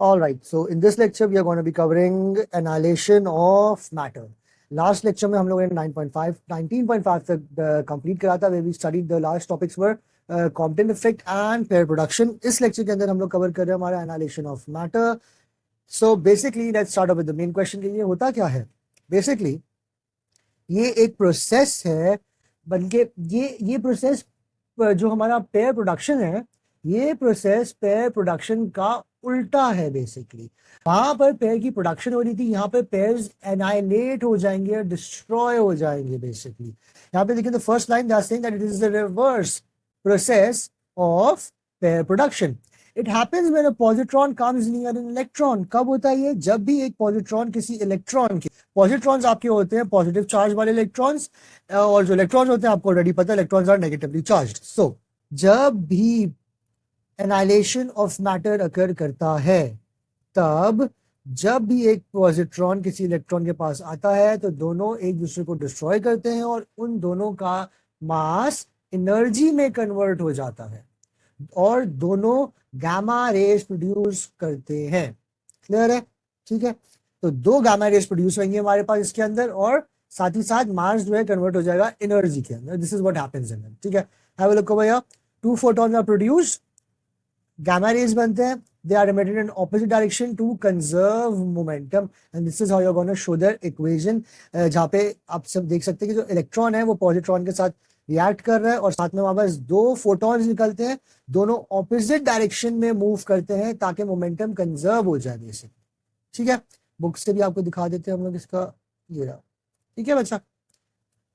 All right, so in this lecture we are going to be covering annihilation of matter. Last lecture में हम लोगों ने 9.5 19.5 तक complete करा था, where we studied the last topics were Compton effect and pair production. इस lecture के अंदर हम लोग cover कर रहे हैं हमारा annihilation of matter. So basically let's start off with the main question कि ये होता क्या है. Basically ये एक प्रोसेस है, बल्कि ये प्रोसेस जो हमारा पेयर प्रोडक्शन है, ये प्रोसेस पेयर प्रोडक्शन का उल्टा है. बेसिकली वहां पर पेयर की प्रोडक्शन हो रही थी, यहाँ पे पेयर्स एनाइलेट हो जाएंगे, डिस्ट्रॉय हो जाएंगे. बेसिकली यहाँ पे देखिए, the first line that saying that it is the reverse process of pair production. It happens when a positron comes near an electron. कब होता है ये? जब भी एक पॉजिट्रॉन किसी इलेक्ट्रॉन के, पॉजिट्रॉन्स आपके होते हैं पॉजिटिव चार्ज वाले इलेक्ट्रॉन्स, और जो इलेक्ट्रॉन्स होते हैं आपको ऑलरेडी पता है इलेक्ट्रॉन्स आर नेगेटिवली चार्ज्ड. सो जब भी एनाइलेशन ऑफ मैटर अकर करता है, तब जब भी एक पॉजिट्रॉन किसी इलेक्ट्रॉन के पास आता है तो दोनों एक दूसरे को डिस्ट्रॉय करते हैं और उन दोनों का मास एनर्जी में कन्वर्ट हो जाता है और दोनों गामा रेज प्रोड्यूस करते हैं. क्लियर है? ठीक है, तो दो गामा रेज प्रोड्यूस होंगे हमारे पास इसके अंदर और साथ ही साथ मास जो है कन्वर्ट हो जाएगा एनर्जी के अंदर. This is what happens in it. ठीक है, have a look over here. Two photons are produced, gamma rays बनते हैं, they are emitted in opposite direction to conserve momentum, and this is how you're going to show their equation. जहाँ पे आप सब देख सकते हैं कि जो इलेक्ट्रॉन है वो पॉजिट्रॉन के साथ रिएक्ट कर रहा है और साथ में वहां पास दो फोटॉन्स निकलते हैं, दोनों ऑपोजिट डायरेक्शन में मूव करते हैं ताकि मोमेंटम कंजर्व हो जाए बेसिक. ठीक है, बुक से भी आपको दिखा देते हैं हम लोग इसका. ये रहा. ठीक है बच्चा,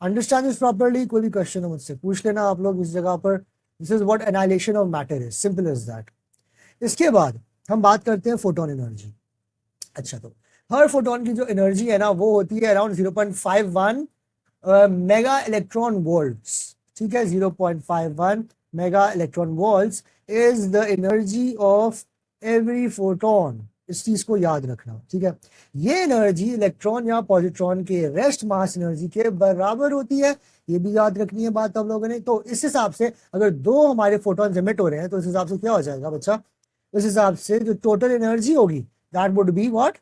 अंडरस्टैंड दिस प्रॉपर्ली. कोई भी क्वेश्चन हो मुझसे पूछ लेना आप लोग इस जगह पर. This is what annihilation of matter is, simple as that. इसके बाद हम बात करते हैं फोटोन एनर्जी. अच्छा, तो हर फोटोन की जो एनर्जी है ना वो होती है अराउंड 0.51 मेगा इलेक्ट्रॉन वोल्ट्स. ठीक है, 0.51 mega electron volts is the energy of every photon. इस चीज को याद रखना. ठीक है, ये एनर्जी इलेक्ट्रॉन या पॉजिट्रॉन के रेस्ट मास एनर्जी के बराबर होती है. ये भी याद रखनी है बात आप लोगों ने. तो इस हिसाब से अगर दो हमारे फोटोन एमिट हो रहे हैं तो इस हिसाब से क्या हो जाएगा बच्चा? इस हिसाब से जो टोटल एनर्जी होगी that would be what?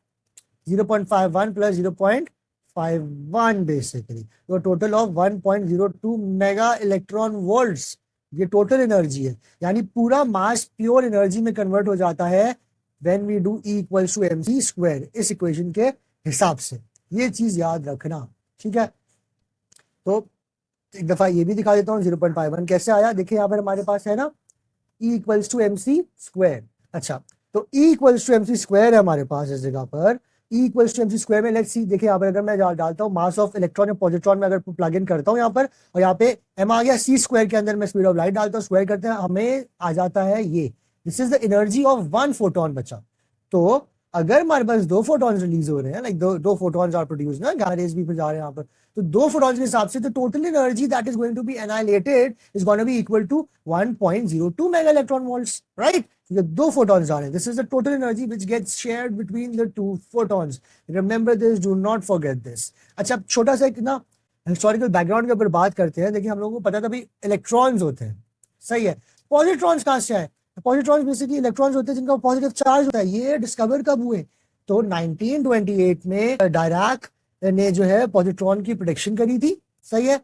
0.51 plus 0.51 basically, तो total of 1.02 mega electron volts. ये टोटल एनर्जी है, यानी पूरा मास प्योर एनर्जी में कन्वर्ट हो जाता है when we do E equals to mc square, इस इक्वेशन के हिसाब से. ये चीज याद रखना. ठीक है, तो एक दफा ये भी दिखा देता हूँ 0.51 कैसे आया. देखिए यहाँ पर हमारे पास है ना E equals to mc square. अच्छा, तो E equals to mc square है हमारे पास इस जगह पर. E equals to mc square में लेट्स सी, देखिए यहाँ पर अगर मैं डालता हूँ मास ऑफ इलेक्ट्रॉन या पॉजिट्रॉन में अगर प्लग इन करता हूँ यहाँ पर, और यहाँ पे m आ गया, c स्क्वायर के अंदर मैं स्पीड ऑफ लाइट डालता हूँ, स्क्वायर करते हैं, हमें आ जाता है ये. This is the energy of one photon बचा. तो अगर हमारे पास दो फोटॉन्स रिलीज हो रहे हैं, लाइक दो फोटॉन्स आर प्रोड्यूस्ड ना, गामा रेज भी जा रहे हैं यहाँ पर, तो दो फोटॉन्स के हिसाब से तो total energy that is going to be annihilated is going to be equal to 1.02 mega electron volts. Right, ये दो फोटॉन्स जा रहे हैं. This is the total energy which gets shared between the two photons. Remember this, do not forget this. अच्छा, छोटा सा एक ना हिस्टोरिकल बैकग्राउंड के ऊपर बात करते हैं. देखिए हम लोगों को पता था भाई इलेक्ट्रॉन्स होते हैं, सही है. पॉजिट्रॉन्स कहां से आए? पॉजिट्रॉन्स बेसिकली इलेक्ट्रॉन्स होते हैं जिनका पॉजिटिव चार्ज होता है. ये डिस्कवर कब हुए? तो 1928 में डायराक ने जो है पॉजिट्रॉन की प्रेडिक्शन करी थी, सही है.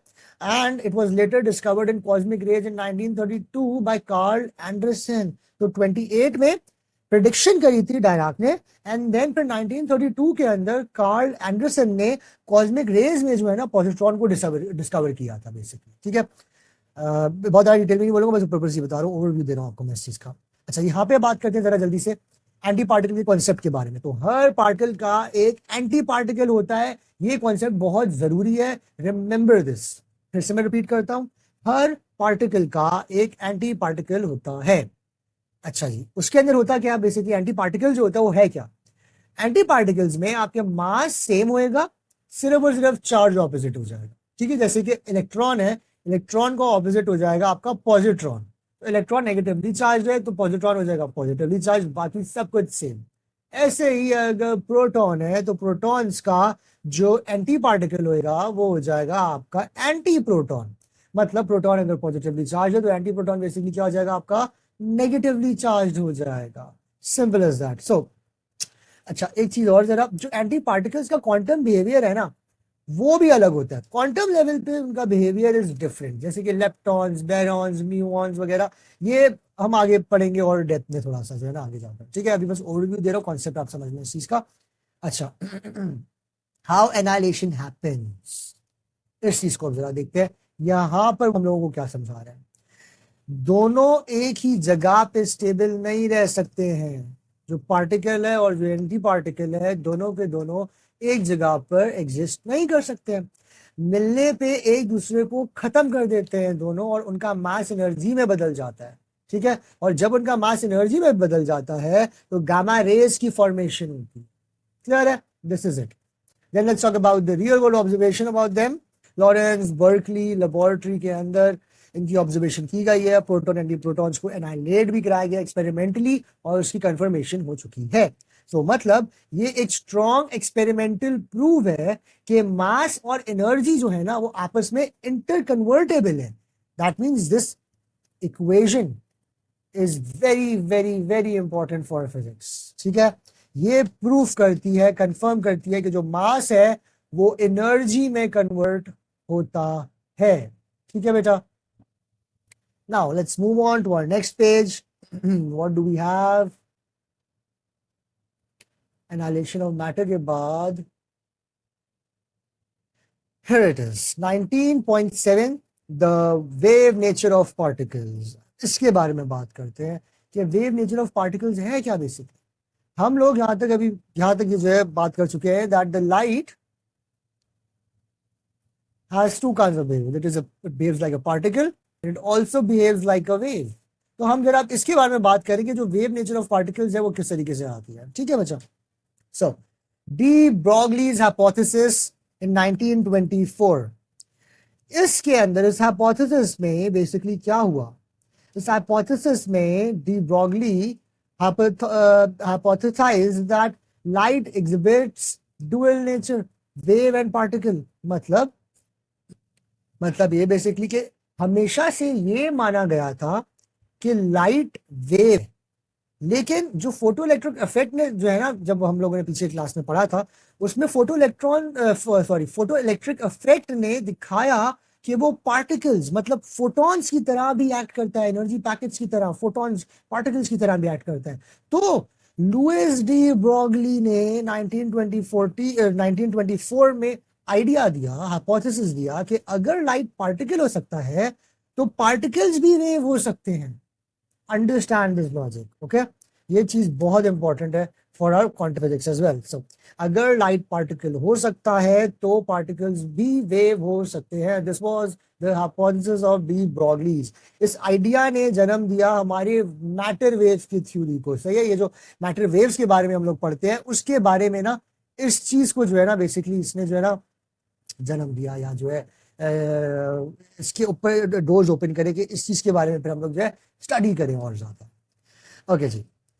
And it was later discovered in cosmic rays in 1932 by Carl Anderson. तो 28 में प्रेडिक्शन करी थी डायराक ने, एंड देन फिर 1932 के अंदर कार्ल एंडरसन ने कॉस्मिक रेज में जो है ना पॉजिट्रॉन को डिस्कवर किया था बेसिकली. ठीक है, बहुत ज़्यादा डिटेल में नहीं बोलूंगा, बस पर्पस ही बता रहा हूँ, ओवरव्यू दे रहा हूँ आपको मैं इस चीज का. अच्छा, यहाँ पे बात करते हैं जरा जल्दी से एंटी पार्टिकल के कॉन्सेप्ट के बारे में. तो हर पार्टिकल का एक एंटी पार्टिकल होता है, ये कॉन्सेप्ट बहुत जरूरी है, रिमेंबर दिस. फिर से मैं रिपीट करता हूं, हर पार्टिकल का एक एंटी पार्टिकल होता है. अच्छा जी, उसके अंदर होता क्या बेसिकली? एंटी पार्टिकल जो होता है वो है क्या? एंटी पार्टिकल्स में आपके मास सेम होएगा, सिर्फ और सिर्फ चार्ज ऑपोजिट हो जाएगा. ठीक है, जैसे कि इलेक्ट्रॉन है, इलेक्ट्रॉन का ऑपोजिट हो जाएगा आपका पॉजिट्रॉन. तो इलेक्ट्रॉन नेगेटिवली चार्ज है तो पॉजिट्रॉन हो जाएगा पॉजिटिवली चार्ज, बाकी सब कुछ सेम. ऐसे ही अगर प्रोटॉन है तो प्रोटॉन्स का जो एंटी पार्टिकल होएगा वो हो जाएगा आपका एंटी प्रोटॉन. मतलब प्रोटॉन अगर पॉजिटिवली चार्ज है तो एंटी प्रोटॉन बेसिकली क्या हो जाएगा? आपका नेगेटिवली चार्ज हो जाएगा. Simple as that. सो अच्छा, एक चीज और जरा, जो एंटी पार्टिकल्स का क्वांटम बिहेवियर है ना, वो भी अलग होता है। क्वांटम लेवल पे उनका बिहेवियर इज डिफरेंट, जैसे कि लेप्टॉन्स, बैरॉन्स, म्यूऑन्स वगैरह, ये हम आगे पढ़ेंगे और डेप्थ में थोड़ा सा जो है ना आगे जाकर। ठीक है, अभी बस ओवरव्यू दे रहा हूँ, कॉन्सेप्ट आप समझ लें इस चीज का। अच्छा, हाउ एनाइलेशन हैपेंस, इस चीज को जरा देखते हैं। यहां पर हम लोगों को क्या समझा रहे हैं, दोनों एक ही जगह पे स्टेबल नहीं रह सकते हैं। जो पार्टिकल है और जो एंटी पार्टिकल है, दोनों के दोनों एक जगह पर एग्जिस्ट नहीं कर सकते हैं। मिलने पे एक दूसरे को खत्म कर देते हैं दोनों, और उनका मास एनर्जी में बदल जाता है। ठीक है, और जब उनका मास एनर्जी में बदल जाता है तो गामा रेज की फॉर्मेशन होती है। क्लियर है? This is it. Then let's talk about the real world observation about them. Lawrence Berkeley laboratory के अंदर इनकी ऑब्जर्वेशन की गई है, प्रोटॉन एंटी प्रोटॉन्स को एनाइलेट भी कराया गया एक्सपेरिमेंटली, और उसकी कंफर्मेशन हो चुकी है। तो मतलब ये एक स्ट्रॉन्ग एक्सपेरिमेंटल प्रूव है कि मास और एनर्जी जो है ना वो आपस में इंटरकन्वर्टेबल है। That means this equation is very very very important for physics. ठीक है, ये प्रूफ करती है, कंफर्म करती है कि जो मास है वो एनर्जी में कन्वर्ट होता है। ठीक है बेटा, now let's move on to our next page. What do we have? Analysis of matter के बाद here it is 19.7 the wave nature of particles. इसके बारे में बात करते हैं कि वेव नेचर ऑफ पार्टिकल्स है क्या। बेसिकली हम लोग यहां तक ये जो है बात कर चुके हैं that the light has two kinds of wave. It behaves like a particle and it also behaves like a wave. तो हम जरा इसके बारे में बात करेंगे, जो वेव नेचर ऑफ पार्टिकल्स है वो किस तरीके से आती है। ठीक है बच्चा, सो डी ब्रॉगलीज हाइपोथेसिस इन 1924। इसके अंदर इस हाइपोथेसिस में बेसिकली क्या हुआ, इस हाइपोथेसिस में de Broglie hypothesized that light exhibits dual nature, wave and particle। मतलब ये बेसिकली कि हमेशा से ये माना गया था कि लाइट वेव है, लेकिन जो फोटो इलेक्ट्रिक इफेक्ट ने जो है ना, जब हम लोगों ने पीछे क्लास में पढ़ा था, उसमें फोटो इलेक्ट्रिक इफेक्ट ने दिखाया कि वो पार्टिकल्स मतलब फोटॉन्स की तरह भी एक्ट करता है, एनर्जी पैकेट्स की तरह, फोटॉन्स पार्टिकल्स की तरह भी एक्ट करता है। तो लुइस डी ब्रॉगली ने 1924 में आइडिया दिया, हाइपोथेसिस दिया कि अगर लाइट पार्टिकल हो सकता है तो पार्टिकल्स भी वेव हो सकते हैं। Understand this logic, okay? ये चीज बहुत इंपॉर्टेंट है for our quantum physics as well. So अगर लाइट पार्टिकल हो सकता है तो पार्टिकल्स भी वेव हो सकते हैं। This was the hypothesis of de Broglie's. इस आइडिया ने जन्म दिया हमारे मैटर वेव्स की थ्योरी को। सही है, ये जो मैटर वेव्स के बारे में हम लोग पढ़ते हैं उसके बारे में ना, इस चीज को जो है ना बेसिकली इसने जो है ना जन्म दिया, या जो है इसके ऊपर डोर्स ओपन करे कि इस चीज के बारे में फिर हम लोग जो है स्टडी करें और ज्यादा। ओके जी,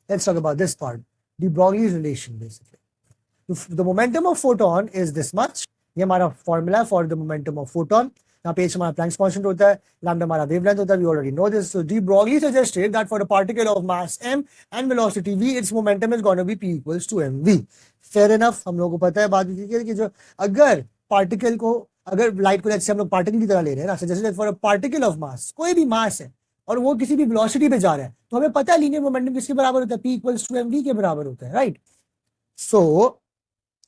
let's talk about this part, de Broglie's relation. Basically the momentum of photon is this much. ये हमारा formula for the momentum of photon. यहाँ पे हमारा प्लैंक्स कांस्टेंट होता है, लैम्डा हमारा वेवलेंथ होता है, we already know this. So de Broglie suggested that for a particle of mass m and velocity v, its momentum is gonna be p equals to mv। Fair enough, हम लोगों को पता है बात कि जो अगर पार्टिकल को, अगर लाइट को जैसे हम लोग पार्टिकल की तरह ले रहे हैं ना, जैसे फॉर अ पार्टिकल ऑफ मास, कोई भी मास है और वो किसी भी वेलोसिटी पे जा रहा है, तो हमें पता है लीनियर मोमेंटम किसके बराबर होता है, p इक्वल्स टू mv के बराबर होता है, right? So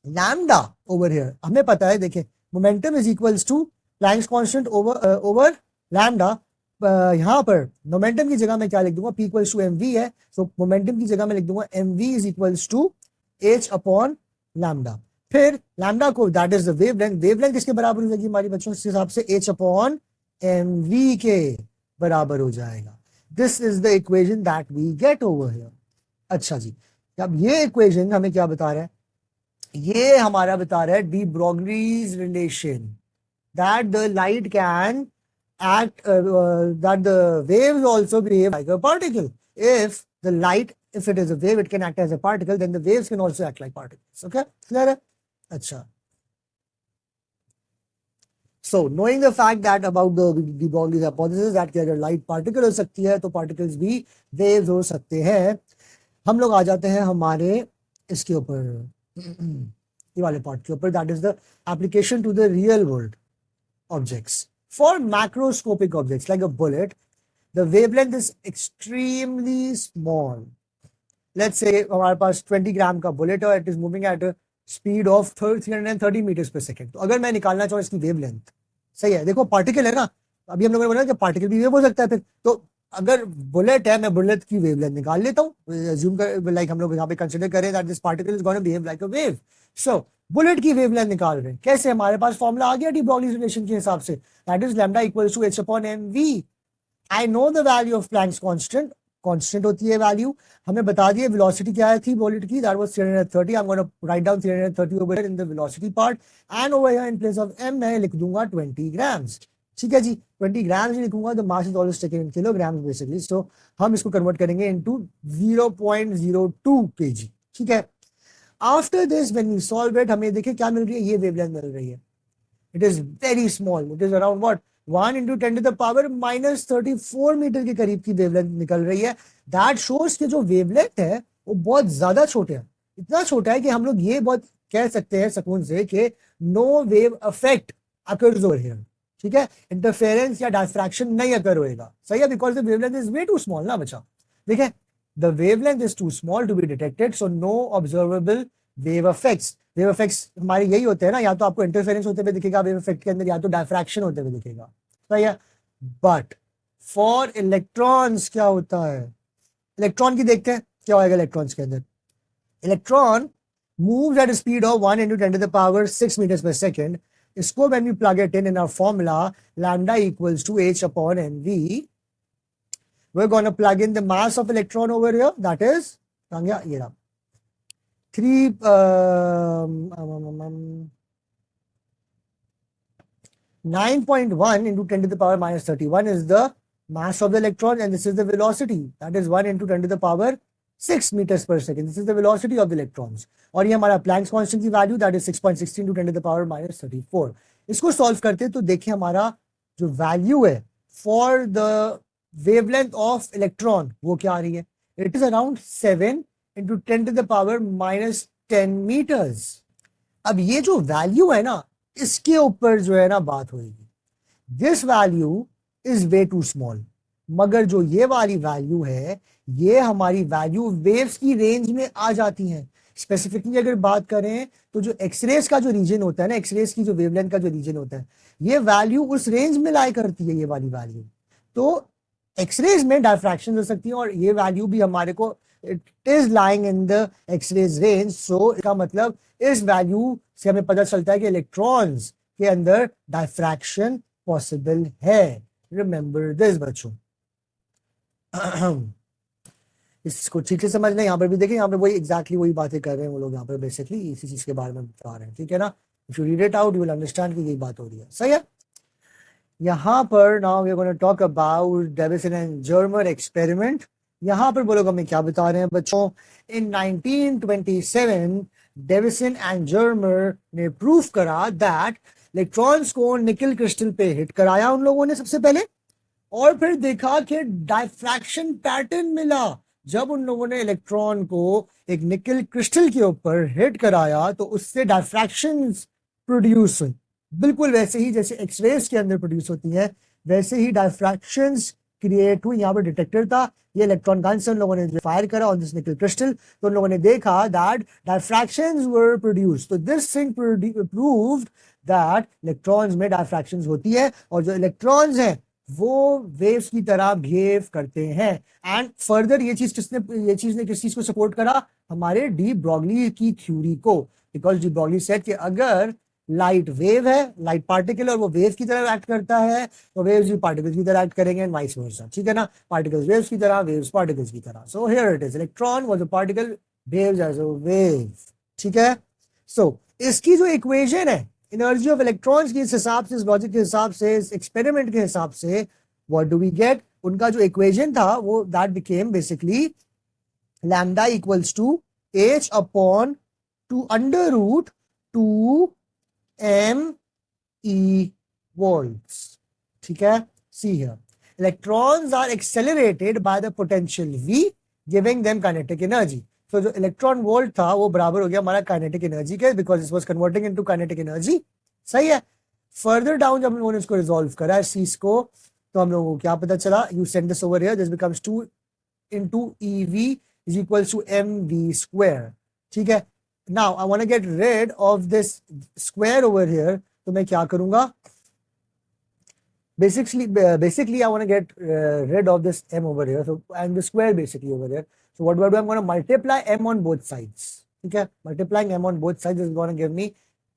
lambda over here हमें पता है, देखिए momentum is equals to Planck's constant over lambda. यहां पर मोमेंटम की जगह मैं क्या लिख दूंगा, p इक्वल्स टू mv है, सो मोमेंटम की जगह मैं लिख दूंगा mv is equals to h upon lambda. फिर लैम्डा को, that is the wavelength, wavelength किसके बराबर हो जाएगी हमारी बच्चों के हिसाब से, h अपॉन mv के बराबर हो जाएगा। This is the equation that we get over here. अच्छा जी, अब ये इक्वेशन हमें क्या बता रहा है, ये हमारा बता रहा है D Broglie's relation, that the light can act that the waves also behave like a particle. If the light, if it is a wave, it can act as a particle, then the waves can also act like particles. Okay, clear है? अच्छा, so knowing the fact that about the de Broglie's hypothesis that कि अगर light particle हो सकती है तो particles भी waves हो सकते हैं, हम लोग आ जाते हैं हमारे इसके ऊपर ये वाले पार्ट के ऊपर, that is the application to the real world objects. For macroscopic objects like a bullet, the wavelength is extremely small. Let's say हमारे पास 20 ग्राम का बुलेट है, it is moving at a speed of 330 meters per second. तो अगर मैं निकालना चाहूँ इसकी wavelength, सही है, देखो पार्टिकल है ना, अभी हम लोगों ने बोला कि पार्टिकल भी वेव हो सकता है फिर, तो अगर बुलेट है, मैं बुलेट की वेवलेंथ निकाल लेता हूँ, assume कर लाइक हम लोग यहाँ पे कंसिडर करें that this particle is going to behave like a wave. So bullet की वेवलेंथ निकाल रहे हैं कैसे, हमारे पास फॉर्मूला आ गया डी ब्रॉगली रिलेशन के हिसाब से, that is lambda equals to h upon mv. I know the value of Planck's constant, constant होती है वैल्यू, हमें बता दिए वेलोसिटी क्या थी बुलेट की, that was 330. I am gonna write down 330 over in the velocity part, and over here in place of m मैं लिख दूंगा 20 ग्राम्स. ठीक है जी, 20 ग्राम्स लिखूंगा, the mass is always taken in kilograms basically, so हम इसको कन्वर्ट करेंगे इनटू 0.02 kg. ठीक है, after this when we solve it, हमें देखिए क्या मिल रही है, ये वेवलेंथ मिल रही है. It is very small, it is around what 1 into 10 to the power -34 meter के करीब की वेवलेंथ निकल रही है. दैट शोज कि जो वेवलेंथ है वो बहुत ज्यादा छोटे है, इतना छोटा है कि हम लोग ये बहुत कह सकते हैं सुकून से कि no wave effect occurs over here. ठीक है, इंटरफेरेंस या डायफ्रैक्शन नहीं अकर होएगा, सही है, because the wavelength is way too small ना बच्चा. देखिए the wavelength is too small to be detected, so no observable wave effects. wave effects हमारे यही होते हैं ना, या तो आपको इंटरफेरेंस होते हुए दिखेगा वेव इफेक्ट के अंदर, या तो डायफ्रैक्शन होते हुए दिखेगा, सही है. बट फॉर इलेक्ट्रॉन्स क्या होता है, इलेक्ट्रॉन की देखते हैं क्या होगा इलेक्ट्रॉन्स के अंदर. Electron moves at a speed of 1 into 10 to the power 6 meters per second. इसको when we plug it in our formula lambda equals to h upon mv, we're going to plug in the mass of electron over here, that is 9.1 into 10 to the power -31 is the mass of the electron, and this is the velocity, that is 1 into 10 to the power 6 meters per second. This is the velocity of the electrons. और ये हमारा planks constant की value, that is 6.16 into 10 to the power -34. इसको solve करते तो देखिए हमारा जो वैल्यू है for the wavelength of electron वो क्या आ रही है, it is around 7 into 10 to the power -10 meters. अब ये जो वैल्यू है ना, इसके ऊपर जो है ना बात होगी, this value is way too small, मगर जो ये वाली वैल्यू है ये हमारी वैल्यू वेव्स की रेंज में आ जाती है. स्पेसिफिकली अगर बात करें तो जो एक्सरेज का जो रीजन होता है ना, एक्सरेज की जो वेवलेंथ का जो रीजन होता है, ये वैल्यू उस रेंज में लाई करती है, ये वाली वैल्यू. तो एक्सरेज में डायफ्रैक्शन हो सकती है, और ये वैल्यू भी हमारे को it is lying in the X-rays range. So इसका मतलब इस वैल्यू से हमें पता चलता है कि इलेक्ट्रॉन्स के अंदर डायफ्रैक्शन पॉसिबल है. रिमेंबर दिस बच्चों. इसको ठीक से समझना, यहाँ पर भी देखिए, यहाँ पे वही एग्जैक्टली वही बातें कर रहे हैं वो लोग, यहाँ पर बेसिकली इसी चीज के बारे में बता रहे हैं. ठीक है ना, if you read it out you will understand कि यही बात हो रही है, सही है. यहाँ पर now we are gonna talk about Davisson and Germer experiment. यहाँ पर वो लोग हमें क्या बता रहे हैं बच्चों, इन 1927 डेविसन एंड जर्मर ने प्रूफ करा दैट इलेक्ट्रॉन्स को निकल क्रिस्टल पे हिट कराया उन लोगों ने सबसे पहले, और फिर देखा कि डायफ्रैक्शन पैटर्न मिला. जब उन लोगों ने इलेक्ट्रॉन को एक निकल क्रिस्टल के ऊपर हिट कराया तो उससे डायफ्रैक्शंस प्रोड्यूस हुई, बिल्कुल वैसे ही जैसे एक्सरेज के अंदर प्रोड्यूस होती है, वैसे ही डायफ्रैक्शंस क्रिएट हुई. यहाँ पर डिटेक्टर था, ये इलेक्ट्रॉन गन से उन लोगों ने फायर करा ऑन दिस निकल क्रिस्टल, तो उन लोगों ने देखा दैट डायफ्रैक्शंस वर प्रोड्यूस्ड. तो this thing proved that electrons में डायफ्रैक्शंस होती है, और जो इलेक्ट्रॉन्स हैं वो वेव्स की तरह बिहेव करते हैं. एंड फर्दर ये चीज ने किस चीज को सपोर्ट करा, हमारे डी ब्रॉगली की थ्योरी को, बिकॉज डी ब्रॉगली सेड कि अगर लाइट वेव है, लाइट पार्टिकल, और वो वेव की तरह एक्ट करता है, तो वेव्स भी पार्टिकल्स की तरह एक्ट करेंगे एंड वाइस वर्सा. ठीक है ना, पार्टिकल्स वेव्स की तरह, वेव्स पार्टिकल्स की तरह. So here it is, electron was a particle, waves as a wave. ठीक है, सो इसकी जो इक्वेशन है एनर्जी ऑफ इलेक्ट्रॉन्स की, इस हिसाब से, इस लॉजिक के हिसाब से, इस एक्सपेरिमेंट के हिसाब से, व्हाट डू वी गेट, उनका जो इक्वेशन था वो that became basically lambda equals to h upon two under root 2 m volts. ठीक है, see here, electrons are accelerated by the potential V, giving them kinetic energy. सो जो electron volt था वो बराबर हो गया हमारा काइनेटिक एनर्जी के, because it was converting into kinetic energy. सही है। फर्दर डाउन जब हम लोगों ने इसको रिजॉल्व करा है चीज को, तो हम लोगों को क्या पता चला, you send this over here, this becomes 2 into EV is equals to mv square। ठीक है। Now I want to get rid of this square over here, तो मैं क्या करूंगा, basically I want to get rid of this m over here, so and the square basically over here, so what do I do, I'm going to multiply m on both sides। ठीक है। Multiplying m on both sides is going to give me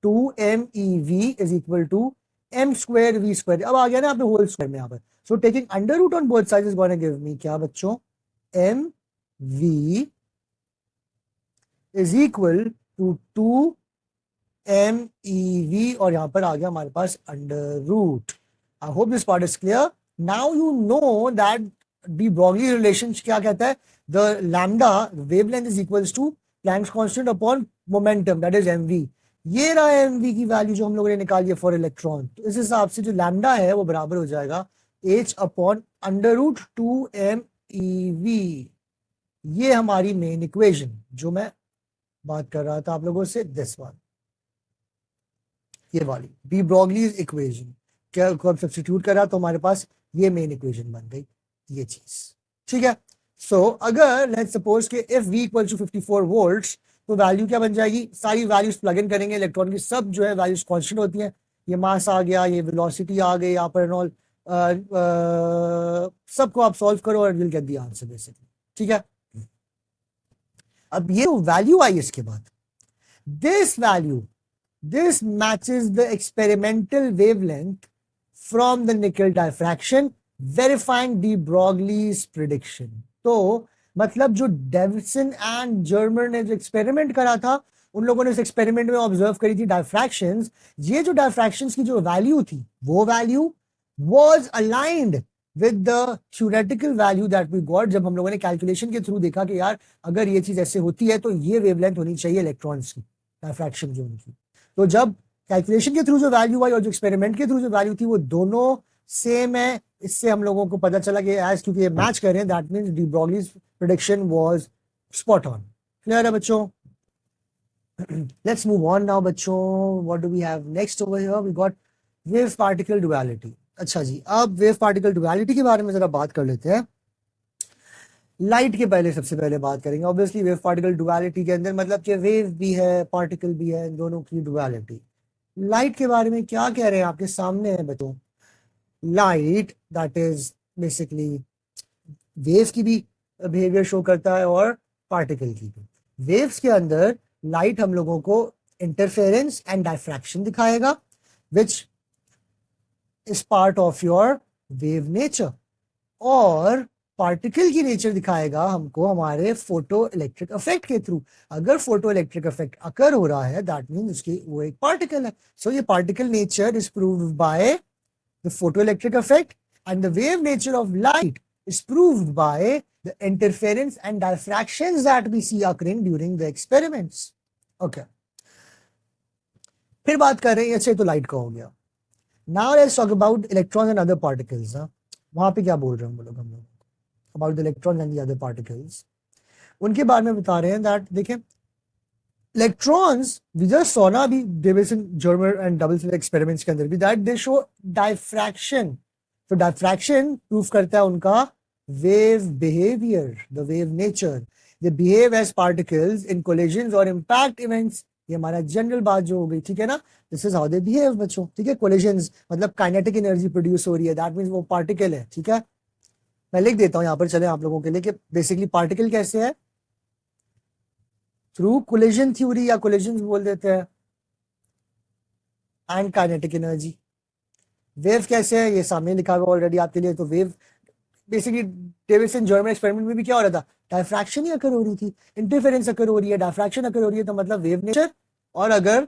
2mev is equal to m square v square। अब आ गया ना आपने whole square में यहाँ पर, so taking under root on both sides is going to give me क्या बच्चों, mv is equal to 2mev, और यहां पर आ गया हमारे पास under root. I hope this part is clear. Now you know that de Broglie relation क्या कहता है, the lambda wavelength is equals to Planck's constant upon momentum, that is mv। ये रहा mv की वैल्यू जो हम लोगों ने निकाली है फॉर इलेक्ट्रॉन। तो इस हिसाब से जो लैम्डा है वो बराबर हो जाएगा h upon under root 2mev। ये हमारी मेन इक्वेशन जो मैं बात कर रहा था आप लोगों से, दिस वन, ये वाली डी ब्रॉगलीज इक्वेशन क्या को अब सब्स्टिट्यूट करा तो हमारे पास ये मेन इक्वेशन बन गई, ये चीज। ठीक है। सो अगर लेट्स सपोज के if v equal to 54 volts, तो वैल्यू क्या बन जाएगी, सारी वैल्यूज प्लग इन करेंगे इलेक्ट्रॉन की, सब जो है वैल्यूज कांस्टेंट होती हैं, ये मास आ गया, ये वेलोसिटी आ गई यहाँ पर, ऑल सबको आप सॉल्व करो और will get the answer basically. ठीक है। अब ये वैल्यू आई इसके बाद, this value, this matches the experimental wavelength from the nickel diffraction verifying de Broglie's prediction. तो मतलब जो डेविसन एंड जर्मर ने जो एक्सपेरिमेंट करा था, उन लोगों ने इस एक्सपेरिमेंट में ऑब्जर्व करी थी डायफ्रैक्शंस। ये जो डायफ्रैक्शंस की जो वैल्यू थी, वो value was aligned with the theoretical value that we got, जब हम लोगों ने कैलकुलेशन के थ्रू देखा कि यार अगर ये चीज ऐसे होती है तो ये वेवलेंथ होनी चाहिए इलेक्ट्रॉन्स की, डायफ्रैक्शन जो उनकी। तो जब कैलकुलेशन के थ्रू जो वैल्यू आई और जो एक्सपेरिमेंट के थ्रू जो वैल्यू थी वो दोनों सेम है, इससे हम लोगों को पता चला कि एज क्योंकि ये मैच कर रहे हैं, that means de Broglie's prediction was spot on. Clear है बच्चों? लेट्स मूव ऑन नाउ बच्चों, what do we have next over here, we got wave particle duality. अच्छा जी, अब वेव पार्टिकल डुअलिटी के बारे में जरा बात कर लेते हैं। लाइट के पहले सबसे पहले बात करेंगे। ऑब्वियसली वेव पार्टिकल डुअलिटी के अंदर मतलब कि वेव भी है, पार्टिकल भी है, इन दोनों की डुअलिटी। लाइट के बारे में क्या कह रहे हैं, आपके सामने है बच्चों। Light that is basically wave की भी बिहेवियर शो करता है और पार्टिकल की भी। वेव्स के अंदर लाइट हम लोगों को इंटरफेरेंस एंड डायफ्रैक्शन दिखाएगा, which is part of your wave nature, और पार्टिकल की नेचर दिखाएगा हमको हमारे फोटो इलेक्ट्रिक इफेक्ट के थ्रू। अगर फोटो इलेक्ट्रिक इफेक्ट अकर हो रहा है, दैट मीन्स उसकी वो एक पार्टिकल है। सो ये particle nature is proved by the photo electric effect, and the wave nature of light is proved by the interference and diffractions that we see occurring during the experiments. Okay. फिर बात कर रहे हैं, अच्छे तो light का हो गया। Now let's talk about electrons and other particles. वहां पे क्या बोल रहे हैं हम लोग about the electrons and the other particles. उनके बारे में बता रहे हैं that देखें, electrons we just saw ना अभी Davisson, Germer and double slit experiments के अंदर भी that they show diffraction. तो डायफ्रैक्शन प्रूफ करता है उनका wave behaviour, the wave nature. They behave as particles in collisions और इंपैक्ट इवेंट्स। ये हमारा जनरल बात जो हो गई, ठीक है ना। This is how they behave बच्चों, ठीक है। कोलिजन्स मतलब काइनेटिक एनर्जी प्रोड्यूस हो रही है, दैट मींस वो पार्टिकल है, ठीक है। मैं लिख देता हूं यहां पर, चले आप लोगों के लिए कि बेसिकली पार्टिकल कैसे है, थ्रू कोलिजन थ्योरी या कोलिजन्स बोल देते हैं, एंड काइनेटिक एनर्जी। वेव कैसे है, ये सामने लिखा हुआ ऑलरेडी आपके लिए। तो wave basically Davisson German experiment में भी क्या हो रहा था, डायफ्रैक्शन ही अकर हो रही थी, इंटरफेरेंस अकर हो रही है, डायफ्रैक्शन अकर हो रही है, तो मतलब वेव नेचर। और अगर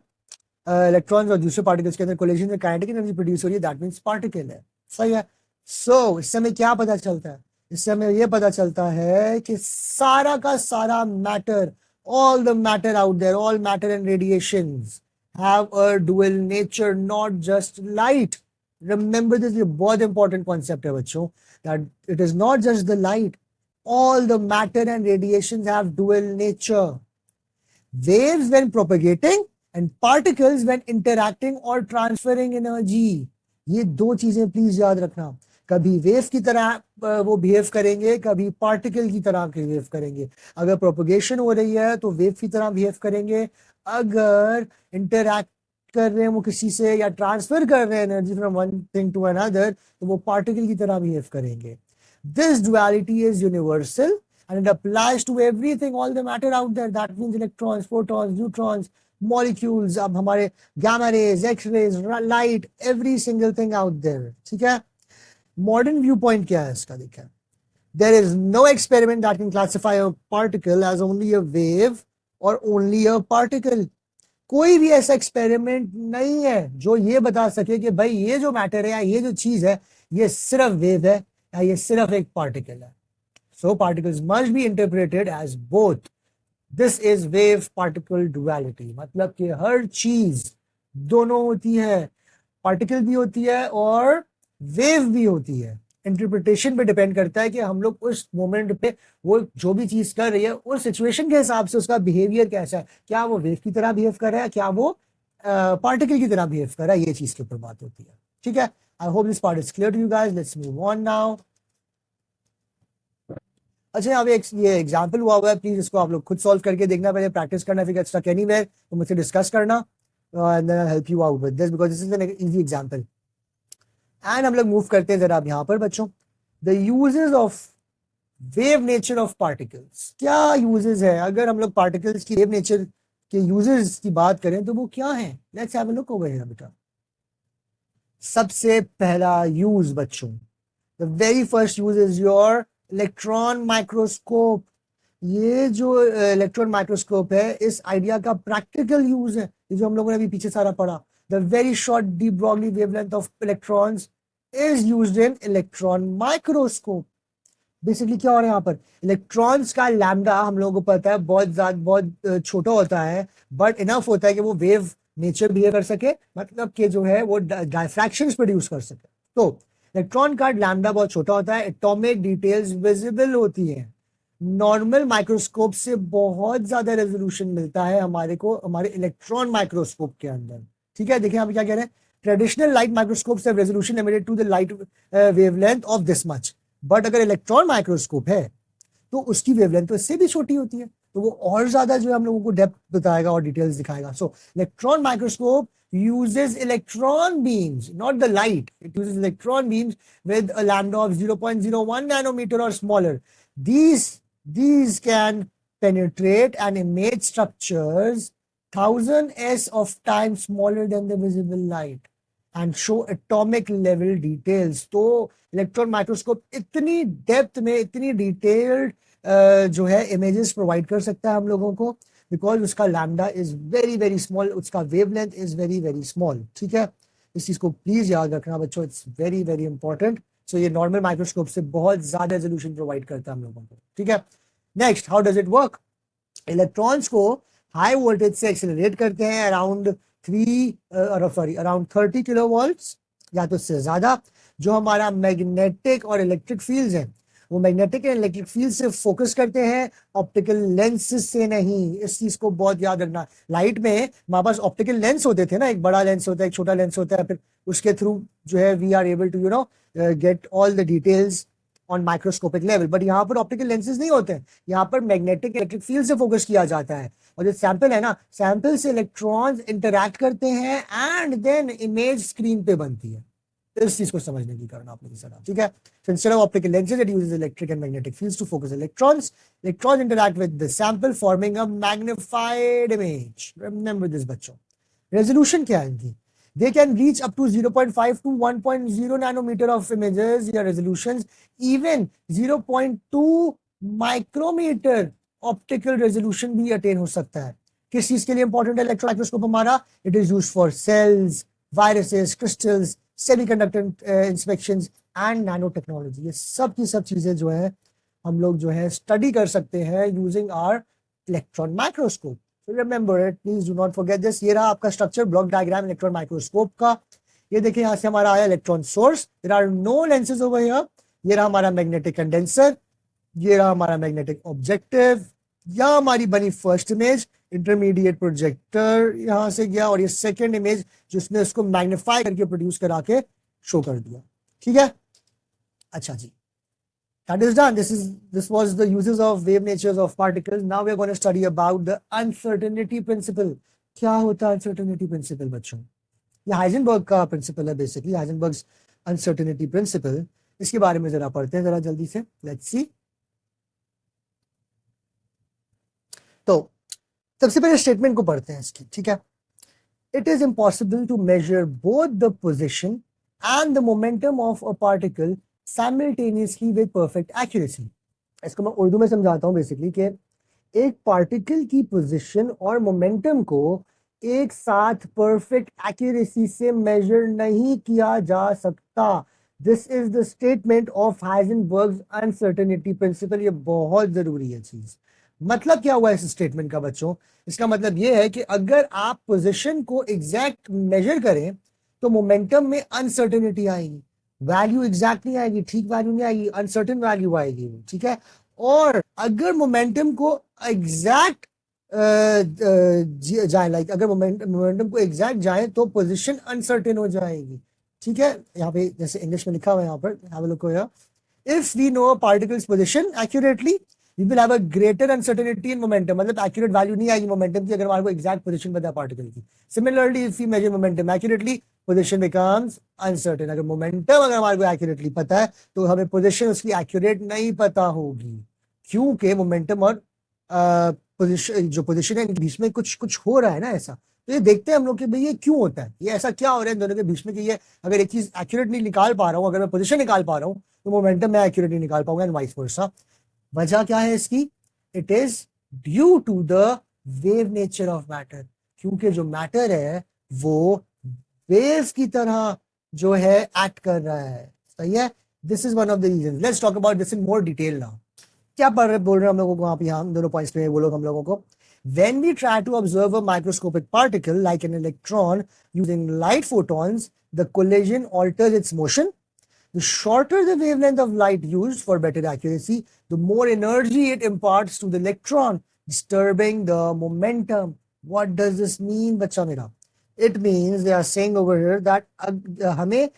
इलेक्ट्रॉन्स और दूसरे पार्टिकल्स के अंदर कोलिजन में काइनेटिक एनर्जी प्रोड्यूस हो रही है, दैट मींस पार्टिकल है। सही है। सो इससे हमें क्या पता चलता है, इससे हमें ये पता चलता है कि सारा का सारा matter, all the matter out there, all matter and radiations have a dual nature, not just light. Remember this, ये बहुत इंपॉर्टेंट कॉन्सेप्ट है बच्चों, that it is not just the light, all the matter and radiations have dual nature. Waves when propagating and particles when interacting or transferring energy. ये दो चीजें please याद रखना. कभी वेव की तरह वो बिहेव करेंगे, कभी पार्टिकल की तरह बिहेव करेंगे. अगर प्रोपगेशन हो रही है तो वेव की तरह बिहेव करेंगे. अगर इंटरैक्ट कर रहे हैं वो किसी से या ट्रांसफर कर रहे हैं energy from one thing to another तो वो पार्टिकल की तरह बिहेव करेंगे. This duality is universal and it applies to everything, all the matter out there. That means electrons, protons, neutrons, molecules, अब हमारे gamma rays, x-rays, light, every single thing out there. ठीक है. Modern viewpoint क्या है इसका? देखा, there is no experiment that can classify a particle as only a wave or only a particle. कोई भी ऐसा एक्सपेरिमेंट नहीं है जो ये बता सके कि भाई ये जो मैटर है या ये जो चीज है ये सिर्फ वेव है या ये सिर्फ एक पार्टिकल है. So particles must be interpreted as both. This is wave particle duality. मतलब कि हर चीज दोनों होती है, पार्टिकल भी होती है और वेव भी होती है. इंटरप्रिटेशन पे डिपेंड करता है कि हम लोग उस मोमेंट पे वो जो भी चीज कर रही है उस सिचुएशन के हिसाब से उसका बिहेवियर कैसा है. क्या वो वेव की तरह बिहेव कर रहा है, क्या वो पार्टिकल की तरह बिहेव कर रहा है, ये चीज के ऊपर बात होती है. ठीक है. I hope this part is clear to you guys. Let's move on now. अच्छा, यहाँ पे ये एग्जाम्पल हुआ है, प्लीज इसको आप लोग खुद सॉल्व करके देखना, पहले प्रैक्टिस करना, फिर स्टक एनीवेयर तो मुझसे डिस्कस करना and then I help you out with this because this is an easy example. And हम लोग मूव करते हैं जरा अब यहाँ पर बच्चों, the uses of wave nature of particles. क्या यूजेस है अगर हम लोग पार्टिकल्स की वेव नेचर के यूजेस की बात करें तो वो क्या है? Let's have a look over here बेटा. सबसे पहला यूज बच्चों, the very first use is your electron microscope. ये जो इलेक्ट्रॉन माइक्रोस्कोप है इस आइडिया का प्रैक्टिकल यूज है, ये जो हम लोगों ने अभी पीछे सारा पढ़ा. The very short deep broadly wavelength of electrons is used in electron microscope. Basically क्या हो रहा है यहाँ पर, इलेक्ट्रॉन्स का लैम्डा हम लोगों को पता है बहुत छोटा होता है, बट इनफ होता है कि वो वेव नेचर बिहेव कर सके, मतलब कि जो है वो डायफ्रैक्शंस प्रोड्यूस कर सके. तो इलेक्ट्रॉन का लैम्डा बहुत छोटा होता है, एटॉमिक डिटेल्स विजिबल होती है. नॉर्मल माइक्रोस्कोप से बहुत ज्यादा रेजोल्यूशन मिलता है हमारे को हमारे इलेक्ट्रॉन माइक्रोस्कोप के अंदर. ठीक है. देखिए हम क्या कह रहे हैं, traditional light microscope have resolution limited to the light wavelength of this much, but अगर इलेक्ट्रॉन माइक्रोस्कोप है तो उसकी वेवलेंथ तो इससे भी छोटी होती है, तो वो और ज्यादा जो है हम लोगों को डेप्थ बताएगा और डिटेल्स दिखाएगा. सो electron microscope uses electron beams, not the light. It uses electron beams with a lambda of 0.01 nanometer or smaller. These can penetrate and image structures 1000 s of time smaller than the visible light and show atomic level details. तो electron microscope इतनी depth में इतनी detailed जो है images provide कर सकता है हम लोगों को, बिकॉज उसका lambda is very very small, उसका wavelength is very very small. ठीक है. इस चीज को प्लीज याद रखना बच्चों, it's very very important. So ये नॉर्मल माइक्रोस्कोप से बहुत ज्यादा रेजोल्यूशन प्रोवाइड करता है हम लोगों को. ठीक है. Next, how does it work. Electrons को हाई वोल्टेज से एक्सेलरेट करते हैं अराउंड 30 किलोवोल्ट्स या तो उससे ज्यादा. जो हमारा मैग्नेटिक और इलेक्ट्रिक फील्ड्स हैं वो मैग्नेटिक एंड इलेक्ट्रिक फील्ड से फोकस करते हैं, ऑप्टिकल लेंस से नहीं. इस चीज को बहुत याद रखना. लाइट में हमारे पास ऑप्टिकल लेंस होते थे ना, एक बड़ा लेंस होता है एक छोटा लेंस होता है, फिर उसके थ्रू जो है we are able to get all the details on microscopic level. But यहाँ पर ऑप्टिकल लेंसेज नहीं होते हैं, यहाँ पर मैग्नेटिक इलेक्ट्रिक फील्ड से फोकस किया जाता है. और जो सैंपल है ना, सैंपल से इलेक्ट्रॉन्स इंटरैक्ट करते हैं एंड देन इमेज स्क्रीन पे बनती है. इस चीज को समझने की करना आपने सर. ठीक है. So instead of optical lenses, it uses electric and magnetic fields to focus electrons. Electrons interact with the sample, forming a magnified image. Remember this, बच्चों. Resolution क्या है इनकी? They can reach up to 0.5 to 1.0 nanometer of images या resolutions, even 0.2 micrometer optical resolution भी attain हो सकता है. किस चीज के लिए इंपॉर्टेंट है इलेक्ट्रॉन माइक्रोस्कोप हमारा? It is used for cells, viruses, crystals, semiconductor inspections and nano technology. ये सब की सब चीजें जो है हम लोग जो है स्टडी कर सकते हैं using our electron microscope. So remember it, please do not forget this. ये रहा आपका structure block diagram electron microscope का. ये देखिए यहाँ से हमारा आया electron source, there are no lenses over here. ये रहा हमारा मैग्नेटिक कंडेंसर, ये रहा हमारा मैग्नेटिक ऑब्जेक्टिव, या हमारी बनी फर्स्ट इमेज, इंटरमीडिएट प्रोजेक्टर यहां से गया, और ये सेकंड इमेज जिसने उसको मैग्नीफाई करके प्रोड्यूस करा के शो कर दिया। ठीक है, अच्छा जी, that is done. This was the uses of wave natures of particles. Now we are going to study about the uncertainty principle. क्या होता है uncertainty principle बच्चों? ये हाइजेनबर्ग का प्रिंसिपल है, बेसिकली हाइजेनबर्ग्स अनसर्टेनिटी प्रिंसिपल। इसके बारे में जरा पढ़ते हैं जरा जल्दी से, लेट्स सी। तो सबसे पहले स्टेटमेंट को पढ़ते हैं इसकी, ठीक है। It is impossible to measure both the position and the momentum of a particle simultaneously with perfect accuracy. इसको मैं उर्दू में समझाता हूँ बेसिकली कि एक पार्टिकल की पोजीशन और मोमेंटम को एक साथ परफेक्ट एक्यूरेसी से मेजर नहीं किया जा सकता। This is the statement of Heisenberg's uncertainty principle. ये बहुत जरूरी है चीज। मतलब क्या हुआ इस स्टेटमेंट का बच्चों? इसका मतलब ये है कि अगर आप पोजीशन को एग्जैक्ट मेजर करें तो मोमेंटम में अनसर्टेनिटी आएगी, वैल्यू एग्जैक्ट नहीं आएगी, ठीक वैल्यू नहीं आएगी, अनसर्टेन वैल्यू आएगी, ठीक है। और अगर मोमेंटम को एग्जैक्ट जाए, लाइक अगर मोमेंटम को एग्जैक्ट जाए तो पोजीशन अनसर्टेन हो जाएगी, ठीक है। यहाँ पे जैसे इंग्लिश में लिखा हुआ है, यहाँ पर have a look here. If we know particle's position accurately we will have a greater uncertainty in momentum. मतलब एक्यूरेट वैल्यू नहीं आएगी मोमेंटम की अगर हमारे को एग्जैक्ट पोजीशन पता है पार्टिकल की। Similarly if we measure momentum accurately position becomes uncertain. अगर मोमेंटम अगर हमारे को एक्यूरेटली पता है तो हमें पोजीशन उसकी एक्यूरेट नहीं पता होगी, क्योंकि मोमेंटम और पोजीशन, जो पोजीशन है, बीच में कुछ कुछ हो रहा है ना ऐसा। तो ये देखते हैं हम लोग कि भाई ये क्यों होता है, ये ऐसा क्या हो रहा है इन दोनों के बीच में कि ये अगर एक चीज एक्यूरेट नहीं निकाल पा रहा हूँ, अगर मैं पोजीशन निकाल पा रहा हूँ तो मोमेंटम मैं एक्यूरेट नहीं निकाल पाऊंगा एंड वाइस वर्सा। वजह क्या है इसकी? It is due to the wave nature of matter. क्योंकि जो मैटर है वो वेव की तरह जो है एक्ट कर रहा है, सही है। This is one of the reason. Let's talk about this in more detail now. क्या पढ़ रहे बोल रहे हैं हम लोगों को वहां पे, हम दोनों पॉइंट्स पे बोलो हम लोगों को। When we try to observe a microscopic particle like an electron using light photons, the collision alters its motion. The shorter the wavelength of light used for better accuracy, the more energy it imparts to the electron, disturbing the momentum. What does this mean, बच्चा मेरा? It means they are saying over here that हमें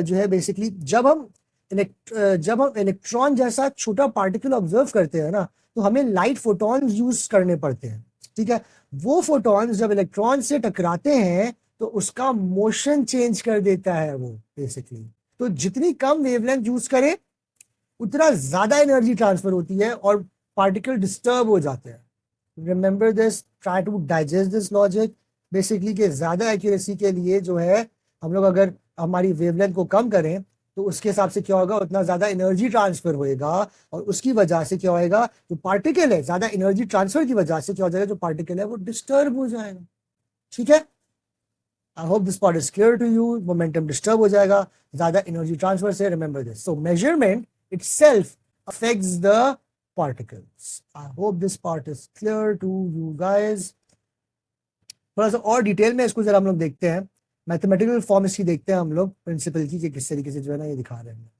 जो है basically जब हम electron जैसा छोटा particle observe करते हैं ना, तो हमें लाइट फोटॉन्स यूज करने पड़ते हैं, ठीक है। वो फोटॉन्स जब इलेक्ट्रॉन से टकराते हैं तो उसका मोशन चेंज कर देता है वो बेसिकली। तो जितनी कम वेवलेंथ यूज करें उतना ज्यादा एनर्जी ट्रांसफर होती है और पार्टिकल डिस्टर्ब हो जाते हैं। Remember this, try to digest this logic basically कि ज्यादा एक्यूरेसी के लिए जो है हम लोग अगर हमारी वेवलेंथ को कम करें तो उसके हिसाब से क्या होगा, उतना ज्यादा एनर्जी ट्रांसफर होएगा, और उसकी वजह से क्या होएगा, जो पार्टिकल है ज्यादा एनर्जी ट्रांसफर की वजह से क्या हो जाएगा, जो पार्टिकल है वो डिस्टर्ब हो जाएगा, ठीक है। I hope this part is clear to you. Momentum disturb हो जाएगा ज्यादा एनर्जी ट्रांसफर से, remember this. So measurement itself affects the particles. I hope this part is clear to you guys. थोड़ा सा और डिटेल में इसको जरा हम लोग देखते हैं, मैथमेटिकल फॉर्म इसकी देखते हैं हम लोग प्रिंसिपल की, कि किस तरीके से जो है ना ये दिखा रहे हैं।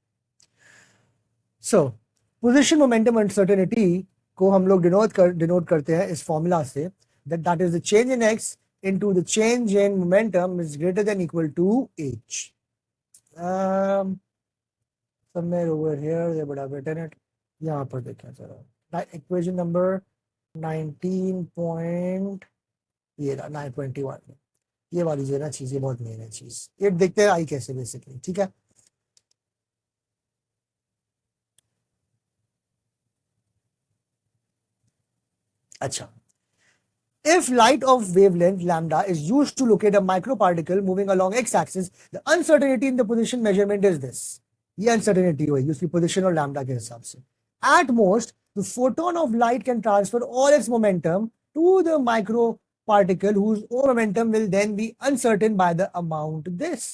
सो पोजीशन मोमेंटम अनसर्टेनिटी को हम लोग डिनोट करते हैं इस फॉर्मूला से, that is the change in x into the change in momentum is greater than equal to h. somewhere over here they would have written it। यहाँ पर देखें जरा, इक्वेशन नंबर 19 पॉइंट, ये 9.21, ये वाली जो है ना चीज, ये बहुत मेन है चीज। ये देखते हैं आई कैसे बेसिकली, ठीक है। अच्छा, if light of wavelength lambda is used to locate a microparticle moving along x-axis, the uncertainty in the position measurement is this। ये uncertainty होगी उसकी position और lambda के हिसाब से। At most, the photon of light can transfer all its momentum to the microparticle whose own momentum will then be uncertain by the amount this।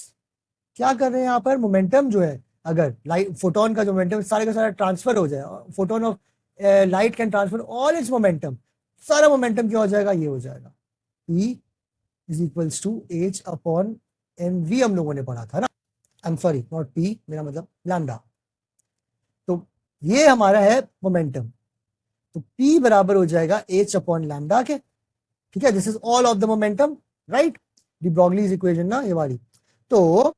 क्या कर रहे हैं यहाँ पर, मोमेंटम जो है, अगर लाइट फोटोन का जो मोमेंटम सारे का सारा ट्रांसफर हो जाए, photon of light can transfer all its momentum, सारा मोमेंटम क्या हो जाएगा, ये हो जाएगा E is equals to H upon mv। हम लोगों ने पढ़ा था ना, I am sorry not P, मेरा मतलब लैम्डा। तो ये हमारा है मोमेंटम, तो P बराबर हो जाएगा h अपॉन लैम्डा के, ठीक है। This is all of the momentum, right, the Broglie's equation ना ये वाली। तो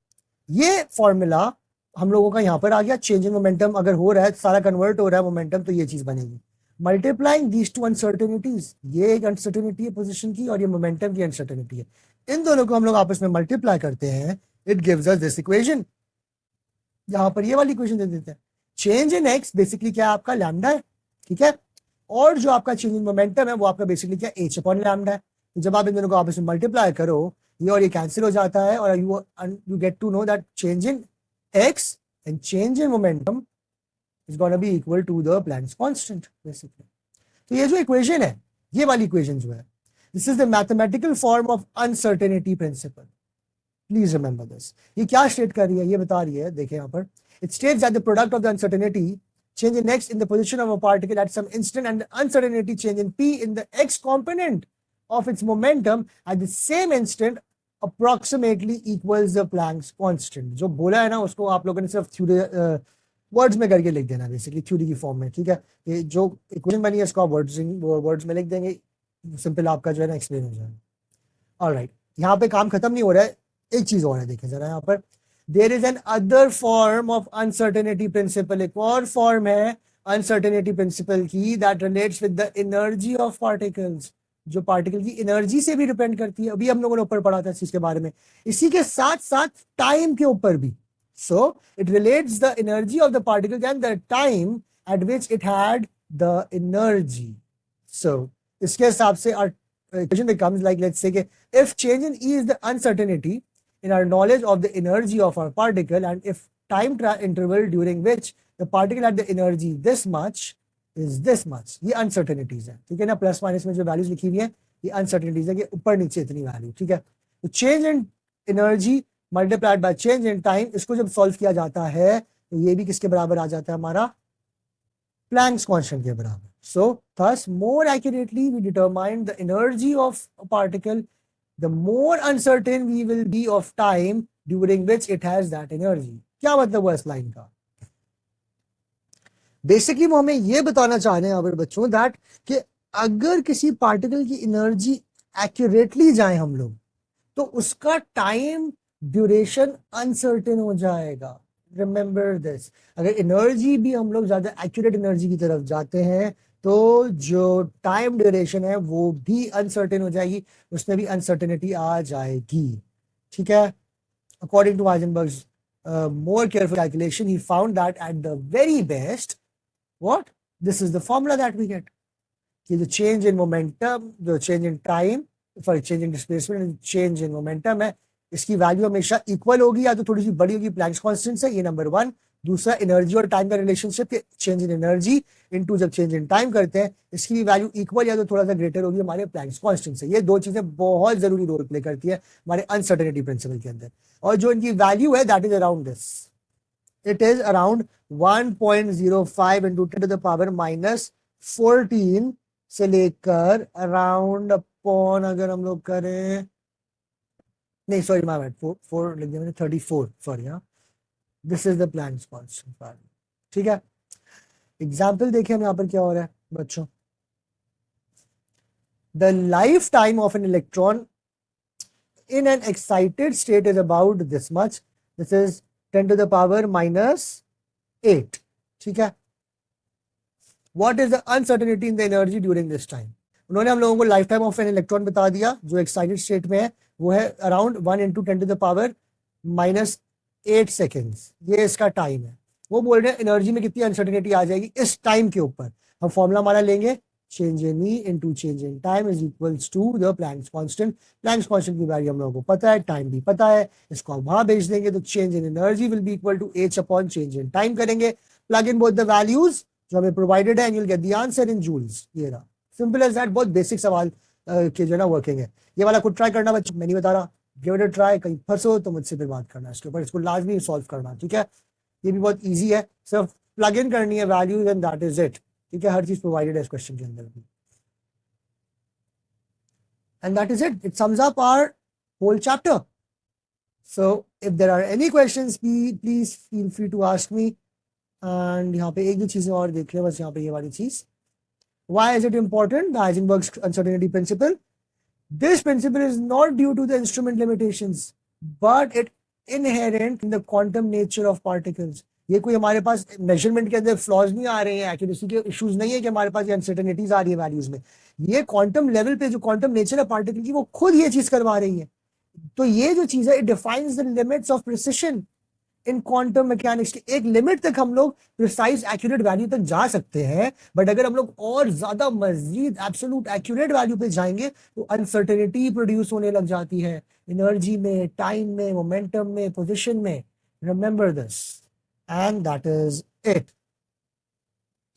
ये फॉर्मूला हम लोगों का यहां पर आ गया। चेंज इन मोमेंटम अगर हो रहा है, सारा कन्वर्ट हो रहा है मोमेंटम, तो ये चीज बनेगी। मल्टीप्लाइंग दीज टू अनसर्टेनिटीज, ये एक अनसर्टेनिटी है पोजीशन की और ये मोमेंटम की अनसर्टेनिटी है, इन दोनों को हम लोग आपस में मल्टीप्लाई करते हैं, it gives us this equation. यहां पर ये वाली इक्वेशन दे देते हैं। चेंज इन एक्स बेसिकली क्या है आपका, लैम्डा है, ठीक है। और जो आपका चेंज इन मोमेंटम है वो आपका बेसिकली क्या, एच अपॉन लैम्डा है। तो जब आप इन दोनों को आपस में मल्टीप्लाई करो, ये और ये कैंसिल हो जाता है, और you get to know that change in x and change in momentum is gonna be equal to the Planck's constant basically. तो ये जो इक्वेशन है, ये वाली इक्वेशन जो है, this is the mathematical form of uncertainty principal. Please remember this. ये क्या स्टेट कर रही है, ये बता रही है, देखिए यहाँ पर, it states that the product of the uncertainty change in x in the position of a particle at some instant and the uncertainty change in p in the x component of its momentum at the same instant approximately equals the Planck's constant। जो बोला है ना उसको आप लोगों ने सिर्फ theory words में करके लिख देना, बेसिकली थ्योरी की फॉर्म में, ठीक है। ये जो इक्वेशन बनी है इसको आप वर्ड्स में लिख देंगे, सिंपल आपका जो है ना एक्सप्लेन हो जाएगा। ऑलराइट, यहाँ पे काम खत्म नहीं हो रहा है, एक चीज और है, देखें जरा यहाँ पर, there is another form of uncertainty principle, एक और फॉर्म है अनसर्टेनिटी प्रिंसिपल की, that relates with the energy of particles, जो पार्टिकल की एनर्जी से भी डिपेंड करती है। अभी हम लोगों ने ऊपर पढ़ा था इस चीज के बारे में, इसी के साथ साथ टाइम के ऊपर भी। So it relates the energy of the particle and the time at which it had the energy. So इसके हिसाब से our equation becomes like, let's say if change in E is the uncertainty in our knowledge of the energy of our particle, and if time interval during which the particle had the energy this much is this much, ये uncertainties है, ठीक है ना। Plus minus में जो values लिखी हुई है ये uncertainties है कि ऊपर नीचे इतनी वैल्यू, ठीक है। तो change in energy multiplied by change in time, इसको जब सॉल्व किया जाता है तो ये भी किसके बराबर आ जाता है, हमारा Planck's constant के बराबर। So thus more accurately we determine the energy of a particle, the more uncertain we will be of time during which it has that energy। क्या मतलब हुआ इस लाइन का, बेसिकली वो हमें ये बताना चाह रहे हैं यहाँ पर बच्चों, दैट कि अगर किसी पार्टिकल की एनर्जी एक्यूरेटली जाए हम लोग, तो उसका टाइम ड्यूरेशन अनसर्टेन हो जाएगा। रिमेंबर दिस, अगर एनर्जी भी हम लोग ज्यादा एक्यूरेट एनर्जी की तरफ जाते हैं तो जो टाइम ड्यूरेशन है वो भी अनसर्टेन हो जाएगी, उसमें भी अनसर्टेनिटी आ जाएगी, ठीक है। According to Heisenberg's more careful calculation, he found that at the very best, what, this is the formula that we get, कि the change in momentum, the change in time, sorry, change in displacement and change in momentum है, इसकी value हमेशा equal होगी या तो थोड़ी सी बड़ी होगी, प्लैंक्स कांस्टेंट से, ये नंबर वन। दूसरा, एनर्जी और टाइम का relationship, change in energy into जब चेंज इन टाइम करते हैं, इसकी भी वैल्यू इक्वल या तो थोड़ा सा ग्रेटर होगी हमारे प्लैंक्स कांस्टेंट से। ये दो चीजें बहुत जरूरी रोल प्ले करती है हमारे अनसर्टेनिटी प्रिंसिपल के अंदर, और जो इनकी वैल्यू है that is around this, it is around 1.05 into 10 to the power -14 से लेकर अराउंड अपॉन, अगर हम लोग करें, नहीं सॉरी माय बैड, 4 लिख दिया मैंने, 34, सॉरी, हाँ, this is the Planck's constant value, ठीक है। एग्जाम्पल देखिए हम यहाँ पर क्या हो रहा है बच्चों, the life time of an electron in an excited state is about this much, this is 10 to the power -8, ठीक है। what is the uncertainty in the energy during this time, उन्होंने हम लोगों को lifetime of an electron बता दिया जो excited state में है, वो है around 1 into 10 to the power -8 seconds, ये इसका टाइम है। वो बोल रहे हैं एनर्जी में कितनी अनसर्टेनिटी आ जाएगी इस टाइम के ऊपर। हम फॉर्मूला हमारा लेंगे, change in E into change in time is equals to the Planck's constant. Planck's constant की वैल्यू हम लोगों को पता है, टाइम भी पता है, इसको हम वहां भेज देंगे तो change in energy will be equal to h upon change in time करेंगे, plug in both the values जो हमें प्रोवाइडेड है and you will get the answer in joules. ये रहा, सिंपल एज दैट, बहुत बेसिक सवाल के जो है ना वर्किंग है। ये वाला खुद ट्राई करना बच्चों, मैं नहीं बता रहा, गिव इट अ ट्राई, कहीं फंसो तो मुझसे फिर बात करना इसके ऊपर, इसको लाजमी सॉल्व करना, ठीक है। ये भी बहुत इजी है, सिर्फ प्लग इन करनी है values and that is it, ठीक है। हर चीज प्रोवाइडेड है इस क्वेश्चन के अंदर भी, and that is it, it sums up our whole chapter। so if there are any questions, please feel free to ask me, and यहाँ पे एक दो चीजें और देख ले बस, यहाँ पे ये वाली चीज, why is it important, the Heisenberg's uncertainty principle. This principle is not due to the instrument limitations, but it inherent in the quantum nature of particles. ये कोई हमारे पास मेजरमेंट के अंदर फ्लॉज नहीं आ रहे हैं, एक्यूरेसी के इश्यूज नहीं है कि हमारे पास ये अनसर्टेनिटीज आ रही है वैल्यूज में, ये क्वांटम लेवल पे जो क्वांटम नेचर है पार्टिकल की वो खुद ये चीज करवा रही है. तो ये जो चीज है it defines the limits of precision in quantum mechanics. एक लिमिट तक हम लोग प्रिसाइज एक्यूरेट वैल्यू तक जा सकते हैं, बट अगर हम लोग और ज्यादा मजीद एब्सोल्यूट एक्यूरेट वैल्यू पे जाएंगे तो अनसर्टेनिटी प्रोड्यूस होने लग जाती है एनर्जी में, टाइम में, मोमेंटम में, पोजिशन में. Remember this and that is it.